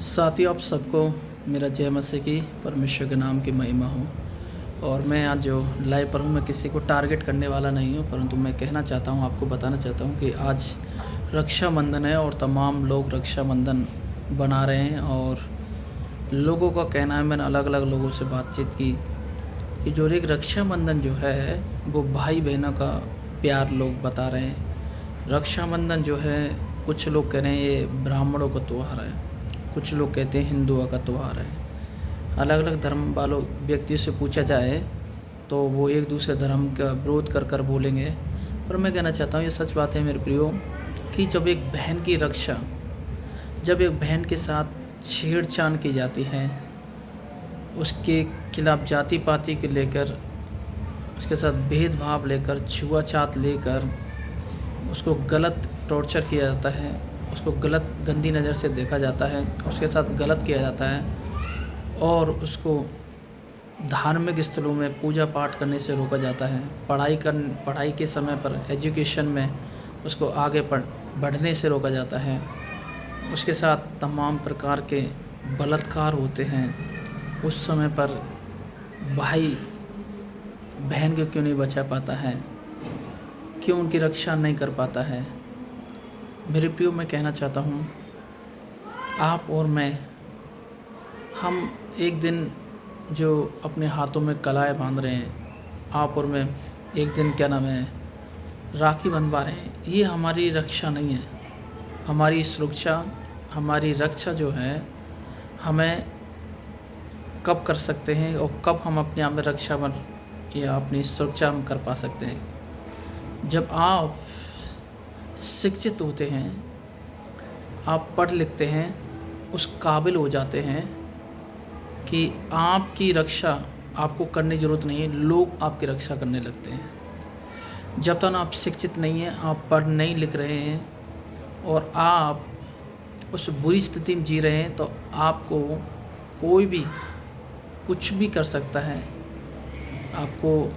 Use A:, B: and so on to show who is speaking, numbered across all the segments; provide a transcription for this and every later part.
A: साथियों, आप सबको मेरा जय मसीह की परमेश्वर के नाम की महिमा हो। और मैं आज जो लाइव पर हूँ, मैं किसी को टारगेट करने वाला नहीं हूँ, परंतु मैं कहना चाहता हूँ, आपको बताना चाहता हूँ कि आज रक्षाबंधन है और तमाम लोग रक्षाबंधन बना रहे हैं। और लोगों का कहना है, मैंने अलग अलग लोगों से बातचीत की कि जो एक रक्षाबंधन जो है वो भाई बहनों का प्यार लोग बता रहे हैं। रक्षाबंधन जो है, कुछ लोग कह रहे हैं ये ब्राह्मणों का त्यौहार है, कुछ लोग कहते हैं हिंदुओं का त्यौहार है। अलग अलग धर्म वालों व्यक्ति से पूछा जाए तो वो एक दूसरे धर्म का विरोध कर कर बोलेंगे। पर मैं कहना चाहता हूँ, ये सच बात है मेरे प्रियो, कि जब एक बहन के साथ छेड़छाड़ की जाती है, उसके खिलाफ जाति पाति के लेकर, उसके साथ भेदभाव लेकर, छुआछूत लेकर उसको गलत टॉर्चर किया जाता है, उसको गलत गंदी नज़र से देखा जाता है, उसके साथ गलत किया जाता है और उसको धार्मिक स्थलों में पूजा पाठ करने से रोका जाता है, पढ़ाई के समय पर एजुकेशन में उसको आगे बढ़ने से रोका जाता है, उसके साथ तमाम प्रकार के बलात्कार होते हैं। उस समय पर भाई बहन को क्यों नहीं बचा पाता है, क्यों उनकी रक्षा नहीं कर पाता है। मेरे प्रियो, मैं कहना चाहता हूँ, आप और मैं, हम एक दिन जो अपने हाथों में कलाएँ बांध रहे हैं, आप और मैं एक दिन क्या नाम है राखी बंधवा रहे हैं, ये हमारी रक्षा नहीं है। हमारी सुरक्षा, हमारी रक्षा जो है, हमें कब कर सकते हैं और कब हम अपने आप में रक्षा या अपनी सुरक्षा हम कर पा सकते हैं। जब आप शिक्षित होते हैं, आप पढ़ लिखते हैं, उस काबिल हो जाते हैं कि आपकी रक्षा आपको करने की ज़रूरत नहीं है, लोग आपकी रक्षा करने लगते हैं। जब तक आप शिक्षित नहीं हैं, आप पढ़ नहीं लिख रहे हैं और आप उस बुरी स्थिति में जी रहे हैं, तो आपको कोई भी कुछ भी कर सकता है। आपको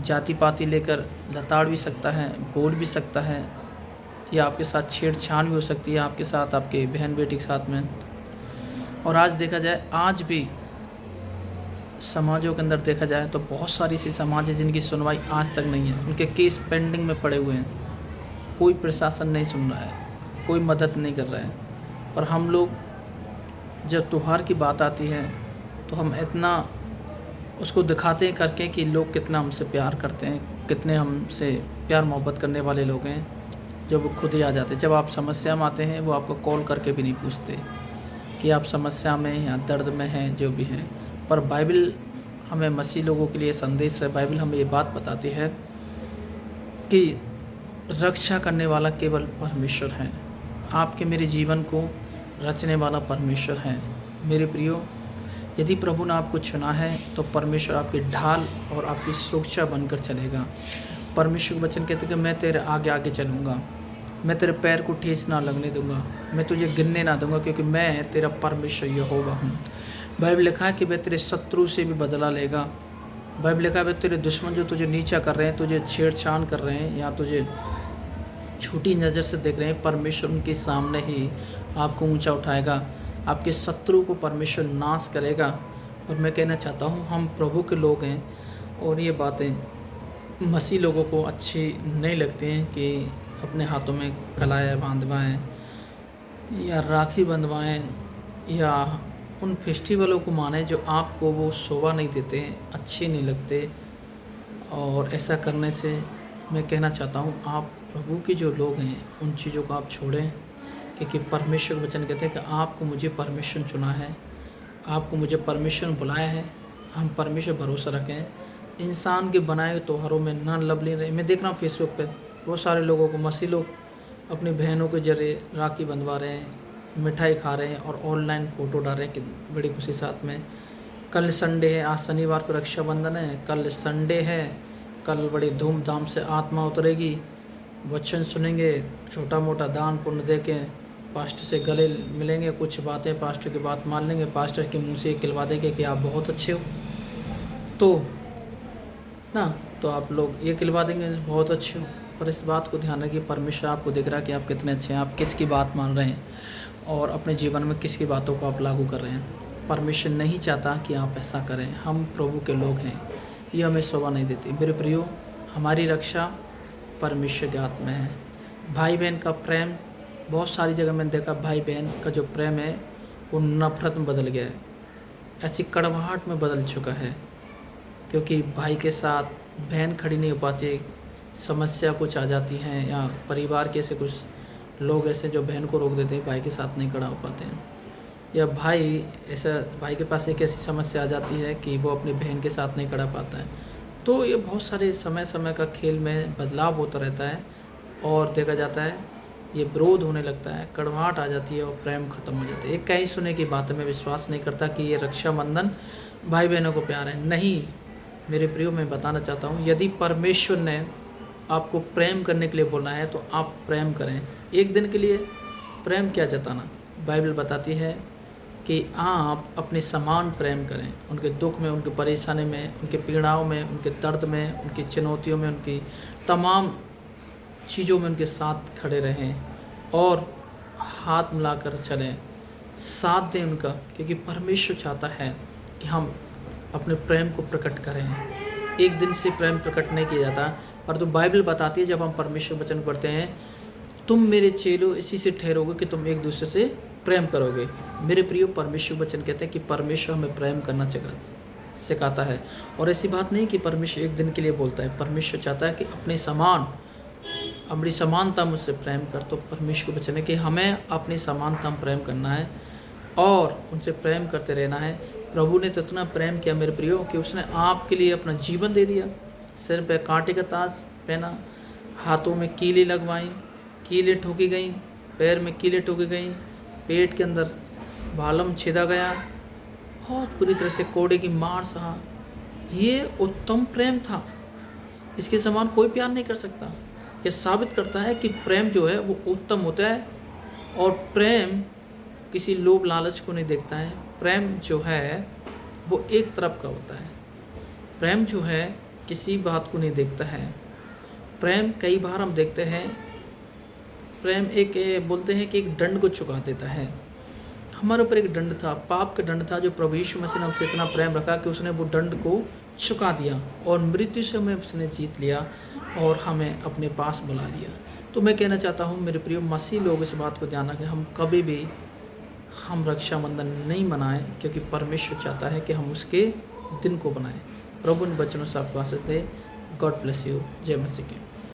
A: जाति पाति लेकर लताड़ भी सकता है, बोल भी सकता है, या आपके साथ छेड़छाड़ भी हो सकती है, आपके साथ, आपके बहन बेटी के साथ में। और आज देखा जाए, आज भी समाजों के अंदर देखा जाए तो बहुत सारी ऐसी समाज है जिनकी सुनवाई आज तक नहीं है, उनके केस पेंडिंग में पड़े हुए हैं, कोई प्रशासन नहीं सुन रहा है, कोई मदद नहीं कर रहा है। पर हम लोग, जब त्यौहार की बात आती है तो हम इतना उसको दिखाते हैं करके कि लोग कितना हमसे प्यार करते हैं, कितने हमसे प्यार मोहब्बत करने वाले लोग हैं, जब वो खुद ही आ जाते हैं। जब आप समस्या में आते हैं, वो आपको कॉल करके भी नहीं पूछते कि आप समस्या में या दर्द में हैं, जो भी हैं। पर बाइबल हमें मसीह लोगों के लिए संदेश है। बाइबल हमें ये बात बताती है कि रक्षा करने वाला केवल परमेश्वर है, आपके मेरे जीवन को रचने वाला परमेश्वर है। मेरे प्रियो, यदि प्रभु ने आपको चुना है तो परमेश्वर आपकी ढाल और आपकी सुरक्षा बनकर चलेगा। परमेश्वर के वचन कहते हैं कि मैं तेरे आगे आगे चलूँगा, मैं तेरे पैर को ठेस ना लगने दूंगा, मैं तुझे गिरने ना दूंगा, क्योंकि मैं तेरा परमेश्वर यहोवा हूँ। बाइबल लिखा है कि वह तेरे शत्रु से भी बदला लेगा। बाइबल लिखा है वह तेरे दुश्मन जो तुझे नीचा कर रहे हैं, तुझे छेड़छाड़ कर रहे हैं या तुझे छोटी नज़र से देख रहे हैं, परमेश्वर उनके सामने ही आपको ऊंचा उठाएगा, आपके शत्रु को परमेश्वर नाश करेगा। और मैं कहना चाहता हूँ, हम प्रभु के लोग हैं और ये बातें मसीह लोगों को अच्छी नहीं लगती हैं कि अपने हाथों में कलाएँ बांधवाएँ या राखी बंधवाएँ या उन फेस्टिवलों को माने जो आपको वो शोभा नहीं देते हैं, अच्छे नहीं लगते। और ऐसा करने से मैं कहना चाहता हूँ, आप प्रभु के जो लोग हैं उन चीज़ों को आप छोड़ें, क्योंकि परमेश्वर वचन कहते हैं कि आपको मुझे परमेश्वर चुना है, आपको मुझे परमेश्वर बुलाया है। हम परमेश्वर भरोसा रखें, इंसान के बनाए त्योहारों में ना लवली रहे। मैं देख रहा हूँ फेसबुक पे बहुत सारे लोगों को, मसीह लोग अपनी बहनों के जरिए राखी बंधवा रहे हैं, मिठाई खा रहे हैं और ऑनलाइन फ़ोटो डाल रहे हैं कि बड़ी खुशी साथ में। कल संडे है, आज शनिवार को रक्षाबंधन है, कल संडे है, कल बड़ी धूमधाम से आत्मा उतरेगी, वचन सुनेंगे, छोटा मोटा दान पुण्य दे के पास्टर से गले मिलेंगे, कुछ बातें पास्टर की बात मान लेंगे, पास्टर के मुंह से खिलवा देंगे कि आप बहुत अच्छे हो, तो आप लोग ये खिलवा देंगे बहुत अच्छे हो। पर इस बात को ध्यान रखिए, परमेश्वर आपको देख रहा है कि आप कितने अच्छे हैं, आप किसकी बात मान रहे हैं। और अपने जीवन में किसकी बातों को आप लागू कर रहे हैं। परमेश्वर नहीं चाहता कि आप ऐसा करें। हम प्रभु के लोग हैं, ये हमें शोभा नहीं देती। मेरे प्रियो, हमारी रक्षा परमेश्वर के हाथ में है। भाई बहन का प्रेम, बहुत सारी जगह मैंने देखा भाई बहन का जो प्रेम है वो नफरत में बदल गया है, ऐसी कड़वाहट में बदल चुका है, क्योंकि भाई के साथ बहन खड़ी नहीं हो पाती, समस्या कुछ आ जाती हैं, या परिवार के ऐसे कुछ लोग ऐसे जो बहन को रोक देते हैं, भाई के साथ नहीं खड़ा हो पाते हैं, या भाई के पास एक ऐसी समस्या आ जाती है कि वो अपनी बहन के साथ नहीं खड़ा पाता है। तो ये बहुत सारे समय समय का खेल में बदलाव होता रहता है और देखा जाता है ये विरोध होने लगता है, कड़वाहट आ जाती है और प्रेम खत्म हो जाता है। एक कहीं सुने की बात में विश्वास नहीं करता कि ये रक्षाबंधन भाई बहनों को प्यार है। नहीं मेरे प्रियो, मैं बताना चाहता हूँ, यदि परमेश्वर ने आपको प्रेम करने के लिए बोला है तो आप प्रेम करें। एक दिन के लिए प्रेम क्या जताना, बाइबल बताती है कि आप अपने समान प्रेम करें, उनके दुख में, उनकी परेशानी में, उनके पीड़ाओं में, उनके दर्द में, उनकी चुनौतियों में, उनकी तमाम चीज़ों में उनके साथ खड़े रहें और हाथ मिलाकर चलें, साथ दें उनका, क्योंकि परमेश्वर चाहता है कि हम अपने प्रेम को प्रकट करें। एक दिन से प्रेम प्रकट नहीं किया जाता, पर तो बाइबल बताती है जब हम परमेश्वर वचन पढ़ते हैं, तुम मेरे चेलों इसी से ठहरोगे कि तुम एक दूसरे से प्रेम करोगे। मेरे प्रियो, परमेश्वर वचन कहते हैं कि परमेश्वर हमें प्रेम करना सिखाता है। और ऐसी बात नहीं कि परमेश्वर एक दिन के लिए बोलता है, परमेश्वर चाहता है कि अपनी समानता मुझसे प्रेम कर। तो परमेश्वर का वचन है कि हमें अपनी समानता में प्रेम करना है और उनसे प्रेम करते रहना है। प्रभु ने तो इतना प्रेम किया मेरे प्रियो कि उसने आपके लिए अपना जीवन दे दिया, सिर पे कांटे का ताज पहना, हाथों में कीले लगवाई, कीले ठोकी गई, पैर में कीले ठोकी गई, पेट के अंदर भालम छेदा गया, बहुत बुरी तरह से कोड़े की मार सहा। ये उत्तम प्रेम था, इसके समान कोई प्यार नहीं कर सकता। ये साबित करता है कि प्रेम जो है वो उत्तम होता है और प्रेम किसी लोभ लालच को नहीं देखता है। प्रेम जो है वो एक तरफ का होता है। प्रेम जो है किसी बात को नहीं देखता है। प्रेम कई बार हम देखते हैं, प्रेम बोलते हैं कि एक दंड को चुका देता है। हमारे ऊपर एक दंड था, पाप का दंड था, जो प्रभु यीशु मसीह ने हमसे इतना प्रेम रखा कि उसने वो दंड को चुका दिया और मृत्यु से हमें उसने जीत लिया और हमें अपने पास बुला लिया। तो मैं कहना चाहता हूँ मेरे प्रिय मसीह लोग, इस बात को ध्यान रखें, हम कभी भी रक्षाबंधन नहीं मनाएं, क्योंकि परमेश्वर चाहता है कि हम उसके दिन को बनाएं। प्रभु इन वचनों से आपको आशीष दे। God bless you. जय मसीह की।